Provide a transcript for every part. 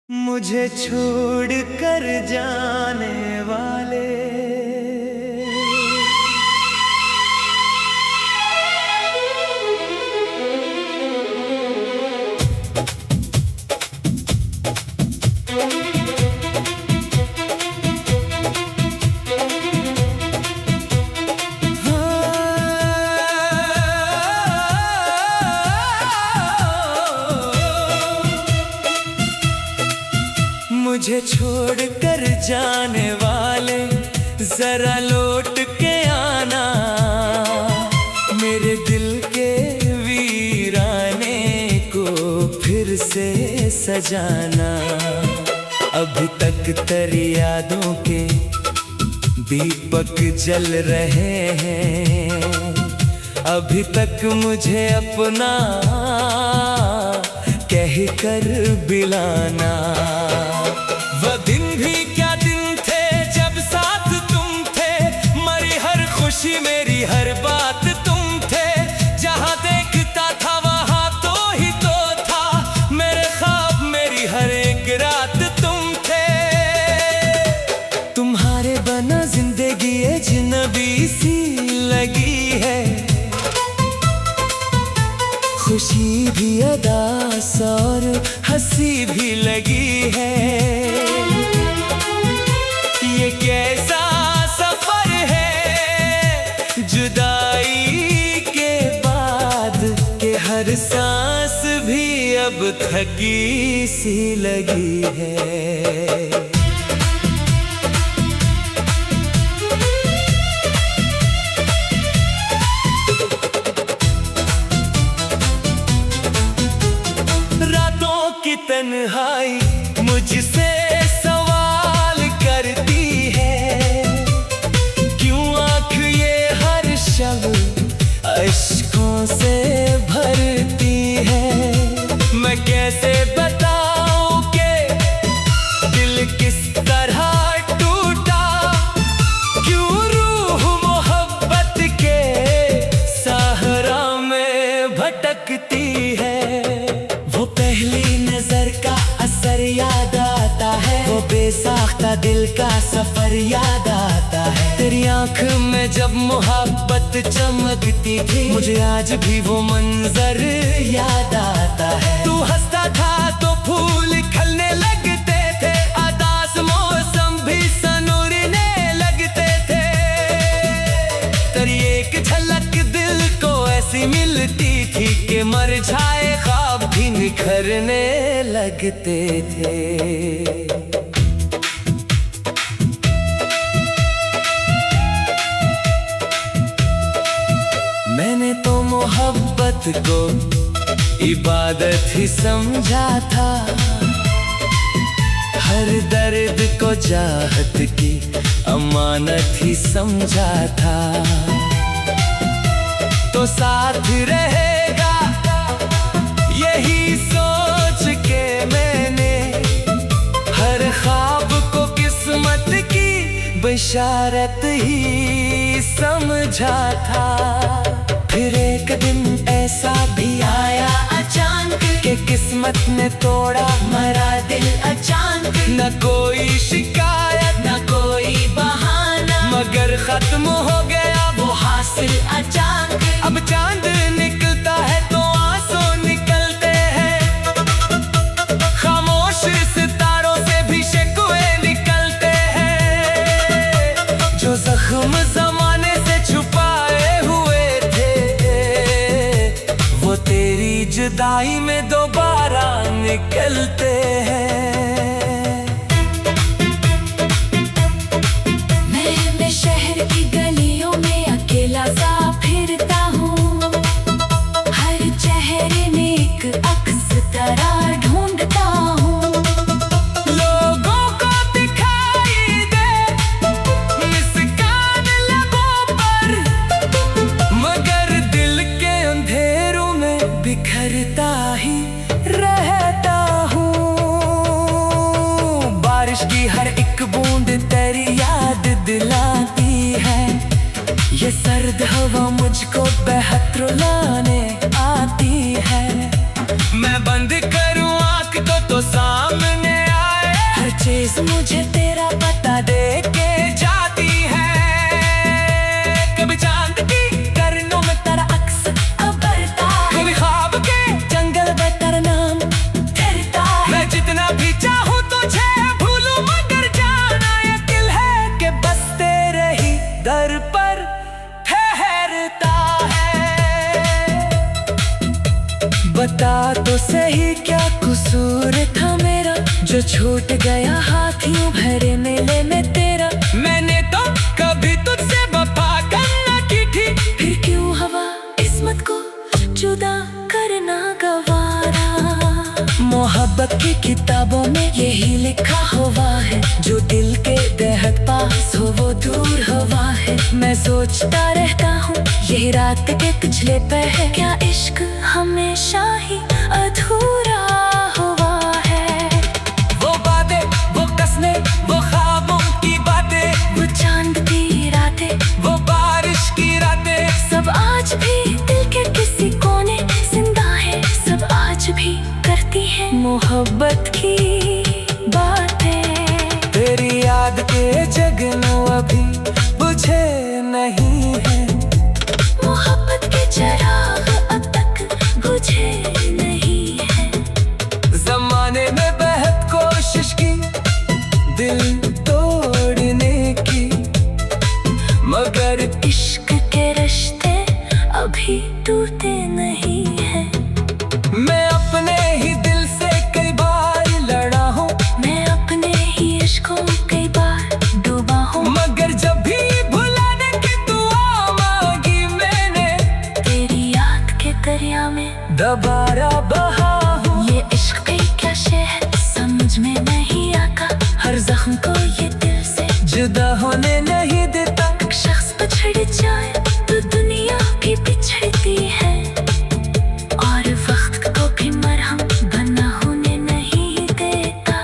मुझे छोड़ कर जाने वाले मुझे छोड़ कर जाने वाले जरा लौट के आना, मेरे दिल के वीराने को फिर से सजाना। अभी तक तेरी यादों के दीपक जल रहे हैं, अभी तक मुझे अपना कह कर बिलाना। वह दिन भी क्या दिन थे जब साथ तुम थे, मरी हर खुशी मेरी हर बात तुम थे। जहाँ देखता था वहाँ तो ही तो था, मेरे ख्वाब मेरी हर एक रात तुम थे। तुम्हारे बना जिंदगी अजनबी सी लगी है, खुशी भी अदास और हंसी भी लगी है। ये कैसा सफर है जुदाई के बाद, के हर सांस भी अब थकी सी लगी है। की तन्हाई मुझसे सवाल करती है, क्यों आँख ये हर शब अश्कों से भरती है। मैं कैसे बताऊं कि दिल किस तरह टूटा, क्यों रूह मोहब्बत के सहारा में भटकती है। वो पहली नजर का असर याद आता है, वो बेसाख्ता दिल का सफर याद आता है। तेरी आंख में जब मोहब्बत चमकती थी, मुझे आज भी वो मंजर याद आता है। तू हंसता था तो फूल खिलने लगते थे, अदास मौसम भी सनूरने लगते थे। तेरी एक झलक दिल को ऐसी मिलती थी कि मुरझाए ख्वाब भी निखरने लगते थे। मैंने तो मोहब्बत को इबादत ही समझा था, हर दर्द को चाहत की अमानत ही समझा था। तो साथ रहेगा यही सोच के मैंने हर ख्वाब को किस्मत की बशारत ही समझा था। फिर एक दिन ऐसा भी आया अचानक कि किस्मत ने तोड़ा मरा दिल अचानक। न कोई शिकायत न कोई बहाना, मगर खत्म हो गया वो हासिल अचानक। अब चांद निकलता है तो आंसू निकलते हैं, खामोश सितारों से भी शिकवे निकलते हैं। जो जख्म जमाने से छुपाए हुए थे, वो तेरी जुदाई में दोबारा निकलते हैं। मैं शहर की गलियों में अकेला सा फिरता हूँ, हर चेहरे में एक अक्स तरह ढूंढता हूँ। लोगों को दिखाई दे मुस्कान लबों पर, मगर दिल के अंधेरों में बिखरता ही रहता हूँ। बारिश की हर एक बूंद तेरी याद दिलाती है, ये सर्द हवा मुझको बेहद रुलाने आती है। मैं बंद करूं आँख तो सामने आ चीज मुझे तेरा बता दे के जाती है। कभी चांद की करनों में तेरा अक्स उभरता है, कभी ख्वाब के जंगल में तेरा नाम फिरता है। मैं जितना भी चाहूँ तुझे भूलूं मगर जाना यकीन है कि बस तेरे ही दर पर ठहरता है। बता तो सही क्या कसूर था मेरा, जो छूट गया हाथियों भरे मेले में तेरा। मैंने तो कभी तुझसे वफा करना की थी, फिर क्यों हवा किस्मत को जुदा करना गवारा। मोहब्बत की किताबों में यही लिखा हुआ है, जो दिल के बेहद पास हो वो दूर हुआ है। मैं सोचता रहता हूँ यही रात के पिछले पहर, क्या इश्क हमेशा ही अधूरा हुआ है। वो बातें, वो कसमें, वो ख्वाबों की बातें, वो चांद की रातें, वो बारिश की रातें, सब आज भी दिल के किसी कोने जिंदा है। सब आज भी करती है मोहब्बत की बातें। तेरी याद के जगनू अभी बुझे नहीं है, मोहब्बत के चिराग अब तक बुझे नहीं है। जमाने में बेहद कोशिश की दिल तोड़ने की, मगर इश्क के रिश्ते अभी टूटे नहीं है। मैं अपने ही दिल से कई बार लड़ा हूँ, मैं अपने ही इश्कों कई बार डूबा हूँ, मगर जब भी भुलाने की दुआ मांगी मैंने, तेरी याद के दरिया में दोबारा बहा हूँ। ये इश्क की क्या शहर समझ में नहीं आता, हर जख्म को ये दिल से जुदा होने नहीं देता। एक शख्स बिछड़ जाए तो दुनिया भी बिछड़ती है, और वक्त को भी मरहम बना होने नहीं देता।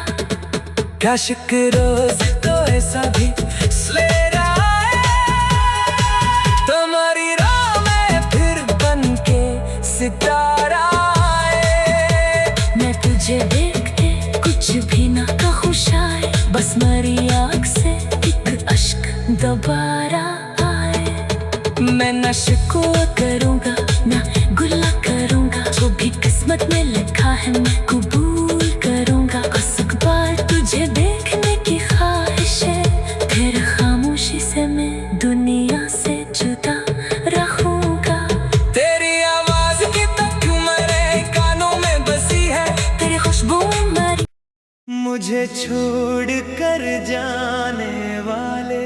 क्या शिक रोज तो ऐसा भी सवेरा है, तुम्हारी राह में फिर बन के सितारा आए। मैं तुझे देखते कुछ भी ना कहूँ शायद, बस मरी आँख से एक अश्क दोबारा आए। मैं न शिकवा करूँगा ना गुल्ला करूँगा, जो भी किस्मत में लिखा है मैं कबूल करूँगा। बस एक बार तुझे देखने की ख्वाहिश है, फिर खामोशी से मैं दुनिया से जुदा रहूँगा। तेरी आवाज की तक मेरे कानों में बसी है, तेरी खुशबू मरी मुझे छोड़ कर जाने वाले।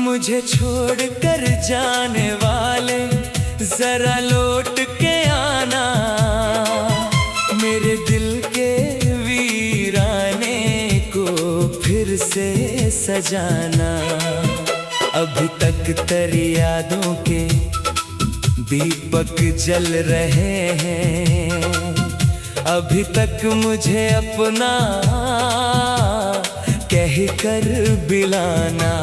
मुझे छोड़ कर जाने वाले जरा लौट के आना, मेरे दिल के वीराने को फिर से सजाना। अभी तक तेरी यादों के दीपक जल रहे हैं, अभी तक मुझे अपना कह कर बिलाना।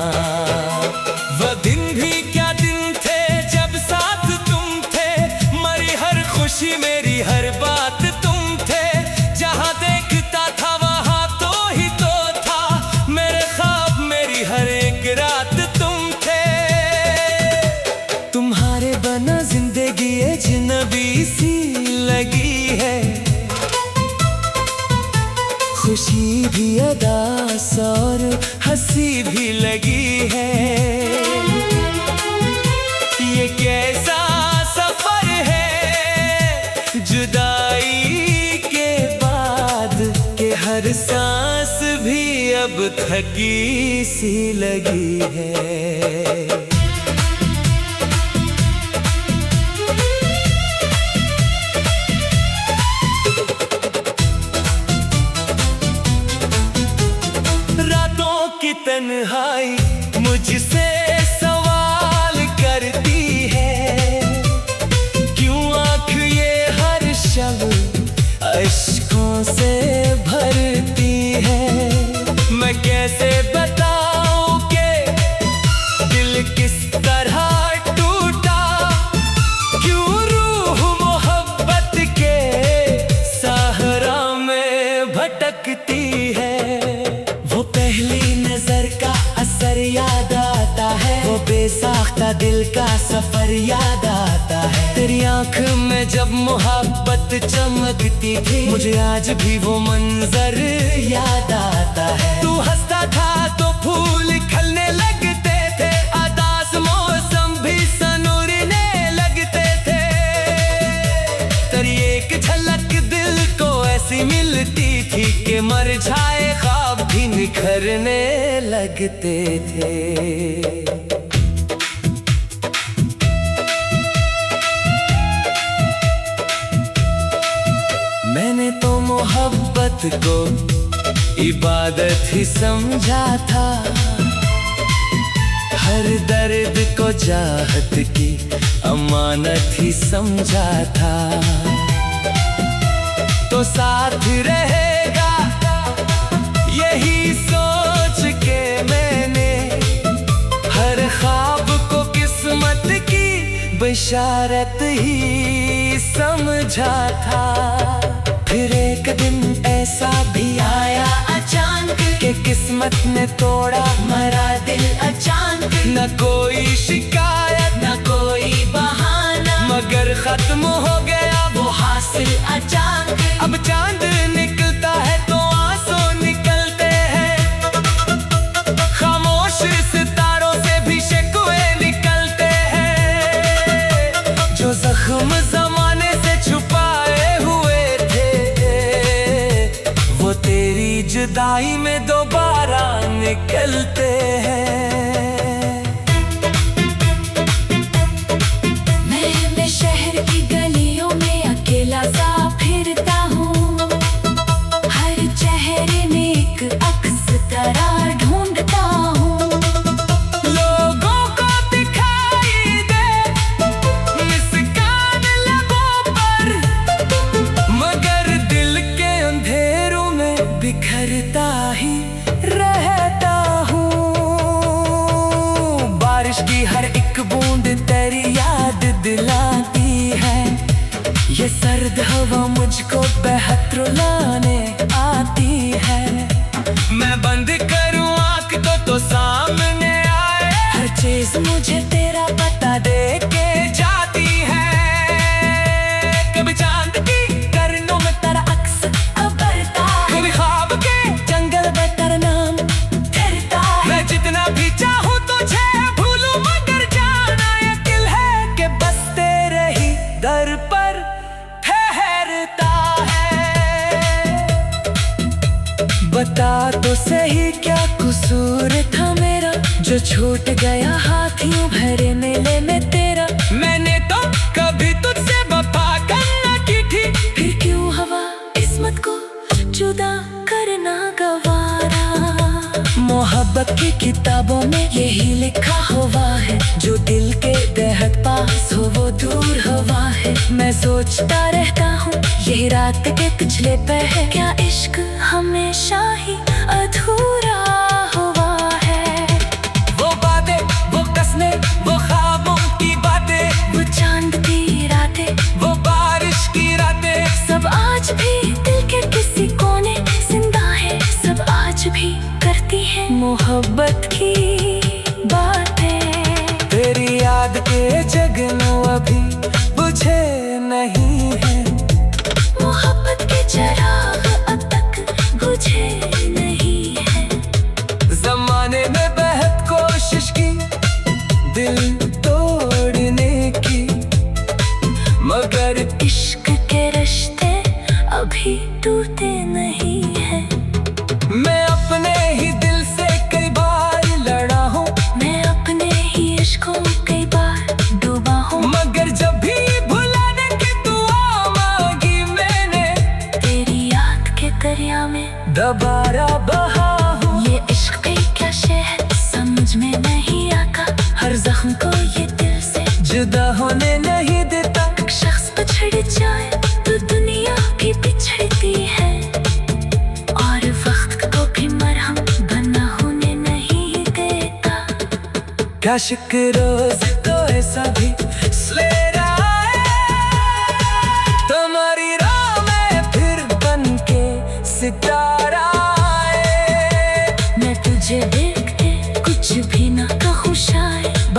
वह दिन भी क्या दिन थे जब साथ तुम थे, मरी हर खुशी मेरी हर बात तुम थे। जहाँ देखता था वहाँ तो ही तो था, मेरे ख्वाब मेरी हर एक रात तुम थे। तुम्हारे बना जिंदगी अजनबी सी लगी है, खुशी भी अदास और हंसी भी लगी है। ये कैसा सफर है जुदाई के बाद, के हर सांस भी अब थकी सी लगी है। रातों की तन्हाई मुझसे वो बेसाख्ता दिल का सफर याद आता है। तेरी आंख में जब मोहब्बत चमकती थी, मुझे आज भी वो मंजर याद आता है। तू हंसता था तो फूल खिलने लगते थे, आदास मौसम भी सनूरने लगते थे। तेरी एक झलक दिल को ऐसी मिलती थी कि मर जाए ख्वाब भी निखरने लगते थे। मैंने तो मोहब्बत को इबादत ही समझा था, हर दर्द को चाहत की अमानत ही समझा था। तो साथ रहेगा यही सोच के मैंने हर ख्वाब को किस्मत की बशारत ही समझा था। फिर एक दिन ऐसा भी आया अचानक कि किस्मत ने तोड़ा मरा दिल अचानक। न कोई शिकायत न कोई बहाना, मगर खत्म हो गया वो हासिल अचानक। अब चांद निकलता है तो आंसू निकलते हैं, खामोश सितारों से भी शिकवे निकलते हैं। जो जख्म जमाने से छुपाए हुए थे, वो तेरी जुदाई में दोबारा निकलते हैं। मैं शहर की गलियों में अकेला सा फिरता हूँ, हर चेहरे में एक अक्स तरह ढूंढता हूँ। लोगों को दिखाई दे मुस्कान लबों पर, मगर दिल के अंधेरों में बिखरता ही रहता हूँ। बारिश की हर एक बूंद तेरी याद दिलाती है, ये सर्द हवा मुझको बेहद रुलाने आती है। मैं बंद करूं आँख तो सामने आए, हर चीज मुझे तेरा पता दे के जाती है। कभी चांद की किरणों में तेरा अक्स उभरता, कभी ख्वाब के जंगल में तेरा नाम फिरता। मैं जितना भी चाहूं तुझे भूलूं, मगर जाना यकीन है कि बस तेरे ही दर पर ठहरता है। बता तो सही क्या कसूर था मेरा, जो छूट गया हाथ यूं भरे मेले में तेरा। मैंने तो कभी तुझसे वफा करना की थी, फिर क्यों हवा किस्मत को जुदा करना गवारा। मोहब्बत की किताबों में यही लिखा हुआ है, जो दिल के बेहद पास हो वो दूर हुआ है। मैं सोचता रहता हूँ यही रात के पिछले पहर, क्या इश्क हमेशा ही अधूरा हुआ है। वो बातें वो कसने वो ख्वाबों की बातें, वो चांद की रातें वो बारिश की रातें, सब आज भी दिल के किसी कोने जिंदा है। सब आज भी करती है मोहब्बत की बातें। तेरी याद के जगनू अभी बुझे नहीं है, मोहब्बत के चिराग अब तक बुझे नहीं है। जमाने में बेहद कोशिश की दिल तोड़ने की, मगर इश्क के रिश्ते अभी टूटे नहीं है। मैं अपने ही दिल से कई बार लड़ा हूँ, मैं अपने ही इश्कों कई बार डूबा हूँ, मगर जब भी भुलाने की दुआ मांगी मैंने, तेरी याद के दरिया में दोबारा बहा हूँ। ये इश्क की क्या शहर समझ में नहीं आता, हर जख्म को ये दिल से जुदा होने नहीं देता। एक शख्स बिछड़ जाए तो दुनिया भी बिछड़ती है, और वक्त को भी मरहम बना होने नहीं देता। क्या शुक्र रोज तो ऐसा भी सवेरा है, तुम्हारी राह में फिर बन के सितारा आए। मैं तुझे देख के कुछ भी ना कहूँ शायद,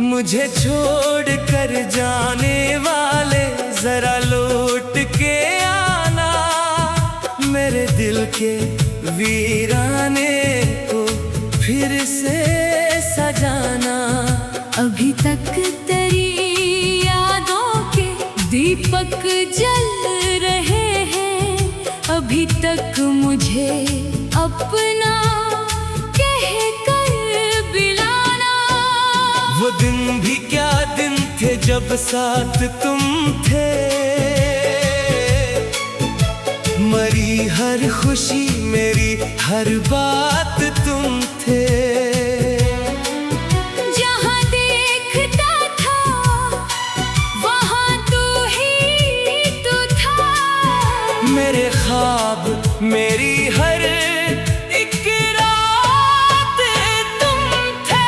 मुझे छोड़ कर जाने वाले जरा लौट के आना, मेरे दिल के वीराने को फिर से सजाना। अभी तक तेरी यादों के दीपक जल रहे हैं, अभी तक मुझे अपना कह कर बुलाना। वो दिन भी क्या दिन थे जब साथ तुम थे, मरी हर खुशी मेरी हर बात तुम थे। जहाँ देखता था वहाँ तू ही तो था, मेरे ख्वाब मेरी हर एक रात तुम थे।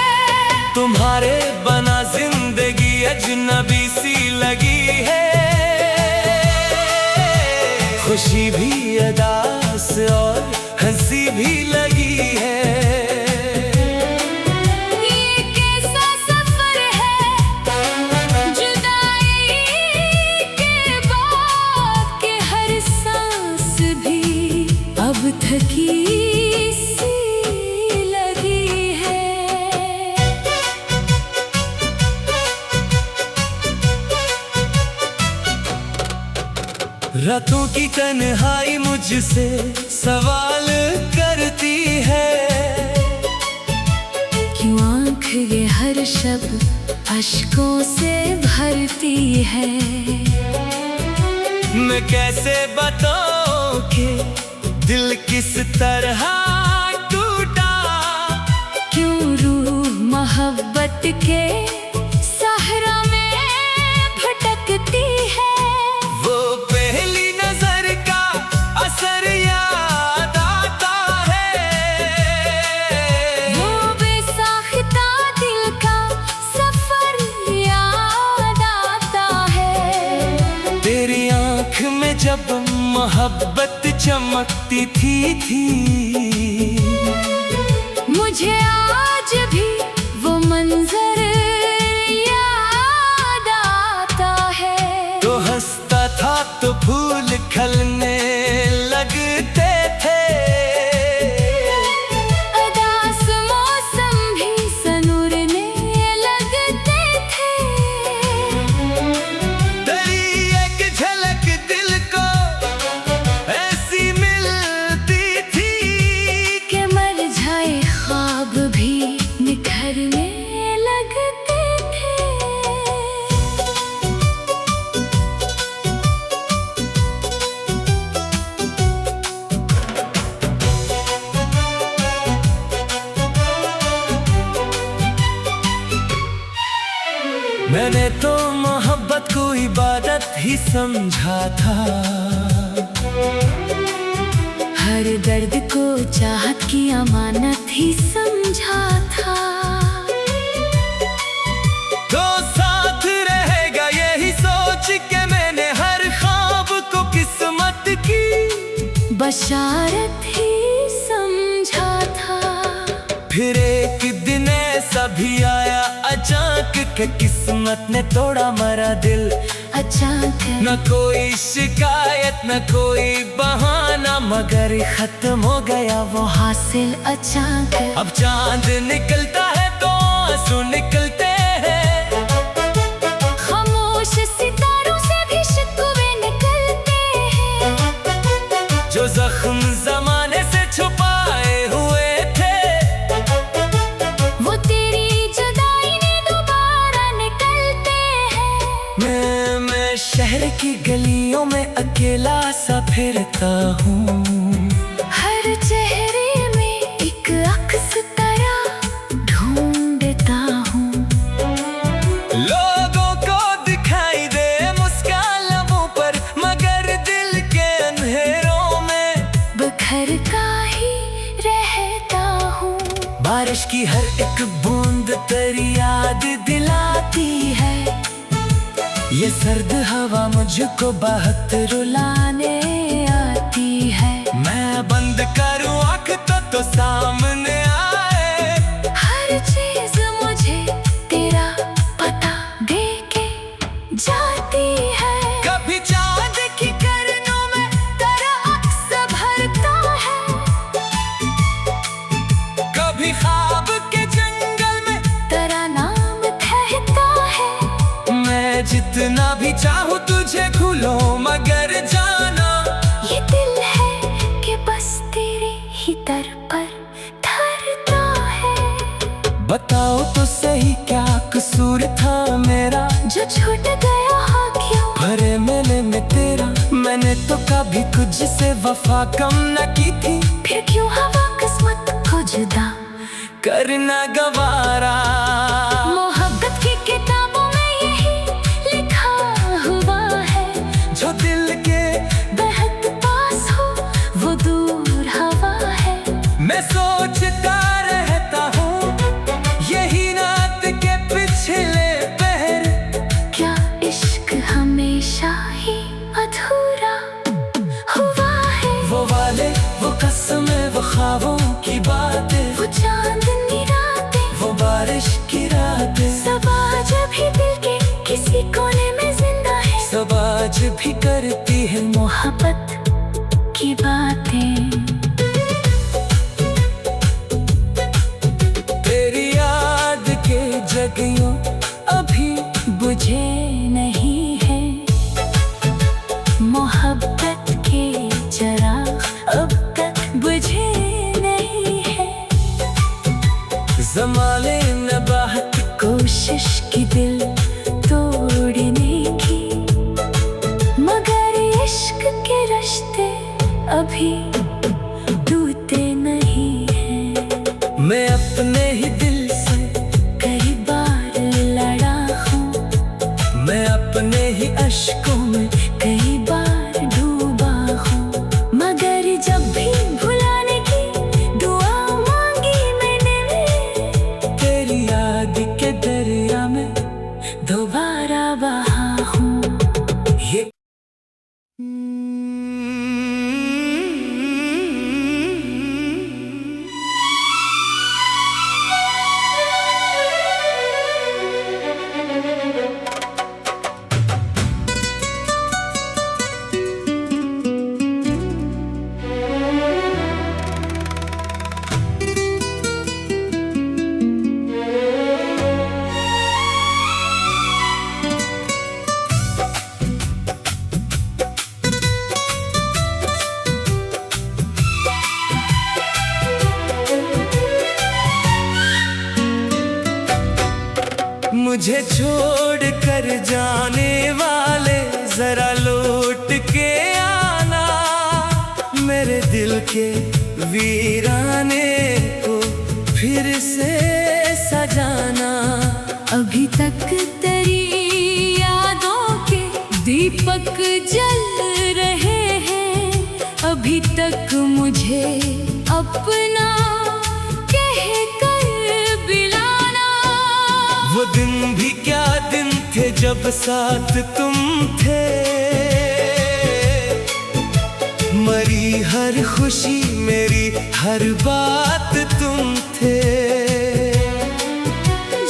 तुम्हारे बना जिंदगी अजनबी सी लगी है, खुशी भी अदास और हंसी भी लगी है। ये कैसा सफर है जुदाई के बाद के हर सांस भी अब थकी सी लगी है। रातों की तन्हाई मुझसे सवाल करती है, क्यों आँख ये हर शब्द अश्कों से भरती है। मैं कैसे बताऊं कि दिल किस तरह टूटा, क्यों रूह मोहब्बत के सहरा में भटकती है। वो पहली नजर का असर याद आता है, वो बेसाख्ता दिल का सफर याद आता है। तेरी आंख में जब मोहब्बत चमकती थी, मुझे आज भी वो मंजर याद आता है। तो हंसता था तो फूल खिलने लगते थे, अदास मौसम भी सनूरने लगते थे। तेरी एक झलक दिल को ऐसी मिलती थी कि मर जाए ख्वाब भी निखरने लगते थे। मैंने तो मोहब्बत को इबादत ही समझा था, हर दर्द को चाहत की अमानत ही समझा था। तो साथ रहेगा यही सोच के मैंने हर ख्वाब को किस्मत की बशारत ही समझा था। फिर एक दिन ऐसा भी आया अचानक के किस्मत ने तोड़ा मरा दिल। अचानक न कोई शिकायत न कोई बहाना, मगर खत्म हो गया वो हासिल अचानक। अब चांद निकलता है तो आंसू निकलते हैं, खामोश सितारों से भी शिकवे निकलते हैं। जो जख्म जमाने से छुपाए हुए थे, वो तेरी जुदाई ने दोबारा निकलते हैं। मैं शहर की गलियों में अकेला सा फिरता हूँ। हर चेहरे में एक अक्स तरह ढूंढता हूँ। लोगों को दिखाई दे मुस्कान लबों पर, मगर दिल के अंधेरों में बिखर का ही रहता हूँ। बारिश की हर एक बूंद तेरी याद दिलाती है। ये सर्द हवा मुझको बहुत रुलाने आती है। मैं बंद करूं आँख तो सामने आए। हर चीज मुझे तेरा पता दे के जाती है। कभी चांद की किरणों में तेरा अक्स भरता है। कभी ख्वाब के जंगल में तेरा नाम कहता है। मैं जितना भी चाहूं तुझे खुलो मगर जाना, ये दिल है कि बस तेरे ही दर पर धरता है। बताओ तो सही क्या कसूर था मेरा, जो छूट गया हाँ क्यों भरे मेले में तेरा। मैंने तो कभी कुछ से वफा कम न की थी, फिर क्यों हवा किस्मत को जुदा करना गवारा। मोहब्बत की किताबों में यही लिखा हुआ है। जो दिल के बेहद पास हो वो दूर हवा है। मैं सोचता रहता हूँ यही रात के पिछले पहर, क्या इश्क हमेशा ही अधूरा हुआ है। वो वाले वो कसमें वो ख्वाबों की बातें, वो चांदनी रातें, वो बारिश की रातें, सब आज भी दिल के किसी कोने में जिंदा है। सब आज भी करती है मोहब्बत की बातें। तेरी याद के जगियों अभी बुझे नहीं है। मोहब्बत के चिराग अब तक बुझे नहीं है। ज़माने ने बहुत कोशिश की दिल तोड़ने की, मगर इश्क के रिश्ते अभी टूटे नहीं हैं। मैं अपने ही दिल से कई बार लड़ा हूँ। मैं अपने ही अश्कों में कई बार डूबा हूँ, मगर जब भी भुलाने की दुआ मांगी मैंने, तेरी याद के दरिया में दोबारा बहा हूँ। ये मुझे छोड़ कर जाने वाले जरा लौट के आना, मेरे दिल के वीराने को फिर से सजाना। अभी तक तेरी यादों के दीपक जल रहे हैं। अभी तक मुझे अपना कह कर बिलाना। वो दिन भी क्या दिन थे जब साथ तुम थे, मरी हर खुशी मेरी हर बात तुम थे।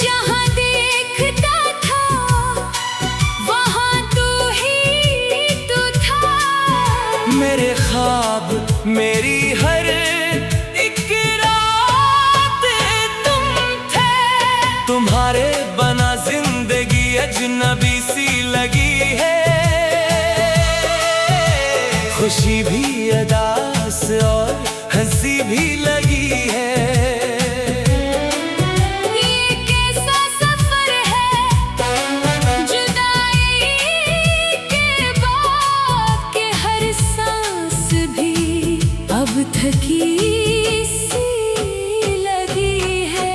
जहाँ देखता था वहाँ तू ही तू था। मेरे ख्वाब मेरी हर एक रात तुम थे। तुम्हारे बना जिंदगी अजनबी सी लगी है, खुशी भी अदास और हंसी भी लगी है। ये कैसा सफर है जुदाई के महकी सी लगी है।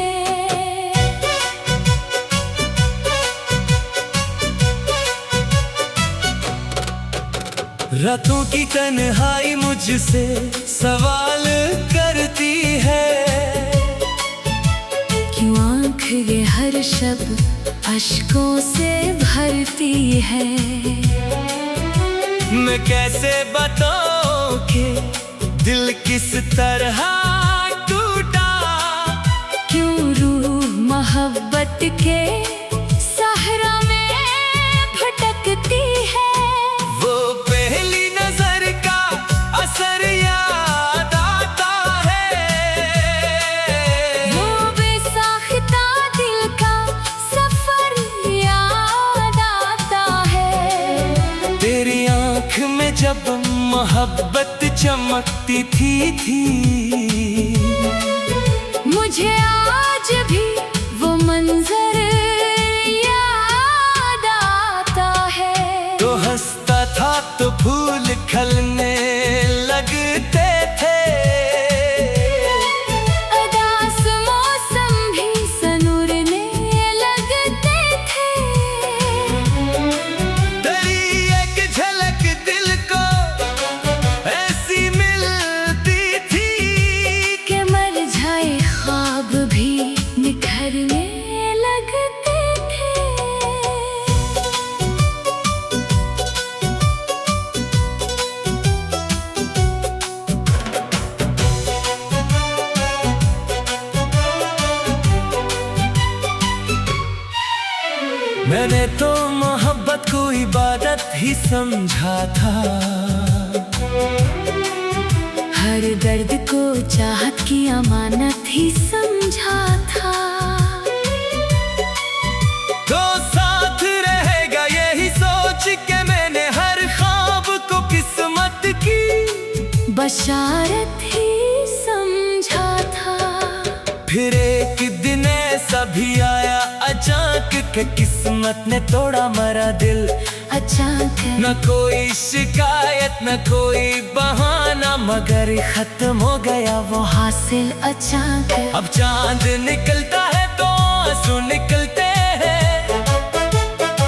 रातों की तन्हाई मुझसे सवाल करती है, क्यों आँख ये हर शब अश्कों से भरती है। मैं कैसे बताऊं कि दिल किस तरह टूटा, क्यों रूह मोहब्बत के सहरा में भटकती है। वो पहली नजर का असर याद आता है, वो बेसाख्ता दिल का सफर याद आता है। तेरी आंख में जब मोहब्बत चमकती थी मुझे आज भी वो मंजर याद आता है। तो हंसता था तो फूल खिलने लगते थे, उदास मौसम भी सनूरने लगते थे। तेरी एक झलक दिल को ऐसी मिलती थी कि मर जाए ख्वाब भी निखरने लगते थे। मैंने तो मोहब्बत को इबादत ही समझा था, हर दर्द को चाहत की अमानत ही समझा था। तो साथ रहेगा यही सोच के मैंने हर ख्वाब को किस्मत की बशारत ही समझा था। फिर एक दिन ऐसा भी आया अचानक के किस्मत ने तोड़ा मेरा दिल। अचानक न कोई शिकायत न कोई बहाना, मगर खत्म हो गया वो हासिल अचानक। अब चांद निकलता है तो आंसू निकलते हैं,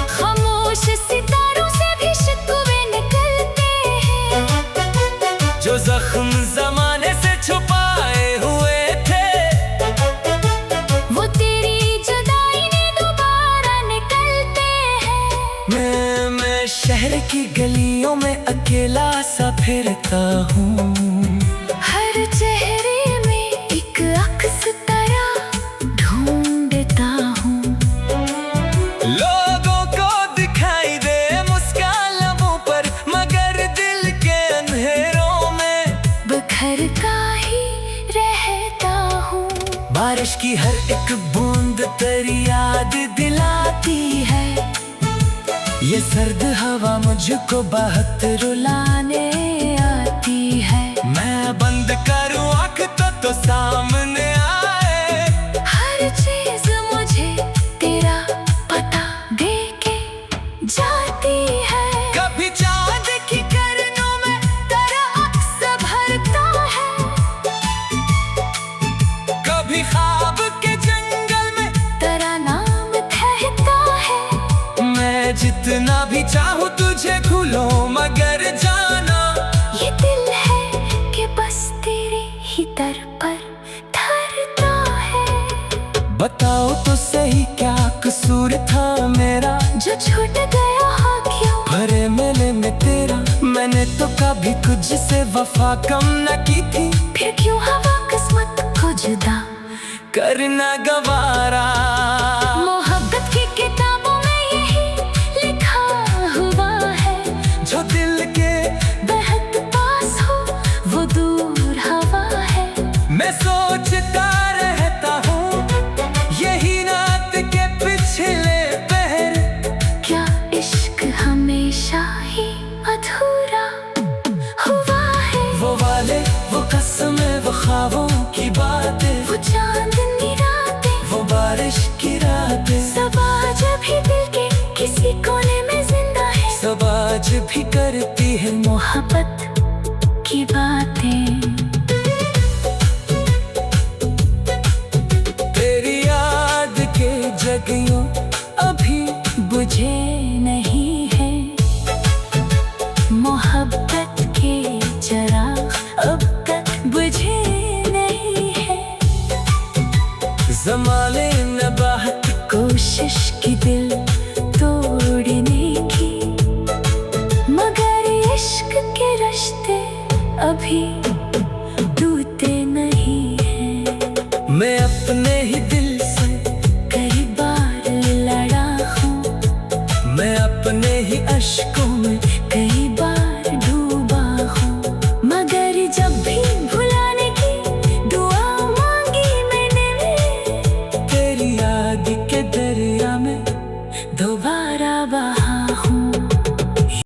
खामोश सितारों से भी शिकवे निकलते हैं। जो जख्म जमाने से छुपाए हुए थे वो तेरी जुदाई ने दोबारा निकलते हैं। मैं शहर की गलियों में अकेला सा फिरता हूँ, हर चेहरे में एक अक्स तरह ढूंढता हूँ। लोगों को दिखाई दे मुस्कान लबों पर, मगर दिल के अंधेरों में बिखरता ही रहता हूँ। बारिश की हर एक बूंद तेरी याद दिलाती है, ये सर्द हवा मुझको बहुत रुलाने आती है। मैं बंद करूं आँख तो सामने आए, हर चीज मुझे तेरा पता दे के जाती है। कभी चांद की किरणों में तेरा अक्स भरता है, कभी ख्वाब के जंगल में तेरा नाम कहता है। मैं जितना भी चाहूं तुझे खुलो मगर जाना, ये दिल है कि बस तेरे ही दर पर ठहरता है। बताओ तो सही क्या कसूर था मेरा, जो छूट गया हाँ क्यों भरे मेले में तेरा। मैंने तो कभी कुछ से वफा कम न की थी, फिर क्यों हवा किस्मत को जुदा करना गवारा। मोहब्बत की किताबों में यही लिखा हुआ है, जो दिल के बेहद पास हो वो दूर हवा है। मैं सोचता रहता हूँ यही रात के पिछले पहर, क्या इश्क हमेशा ही अधूरा हुआ है। वो वाले वो कसमें वो ख्वाबों की बातें, वो चांदनी रातें वो बारिश की रातें, सब आज भी दिल के किसी कोने में जिंदा है। सब आज भी करती है मोहब्बत की बातें। मुझे नहीं है। मोहब्बत के चिराग अब तक बुझे नहीं है। ज़माने ने बहुत कोशिश की दिल तोड़ने की, मगर इश्क के रिश्ते अभी टूटे नहीं हैं। मैं अपने ही दिल से कई बार लड़ा हूँ, मैं अपने ही अश्कों में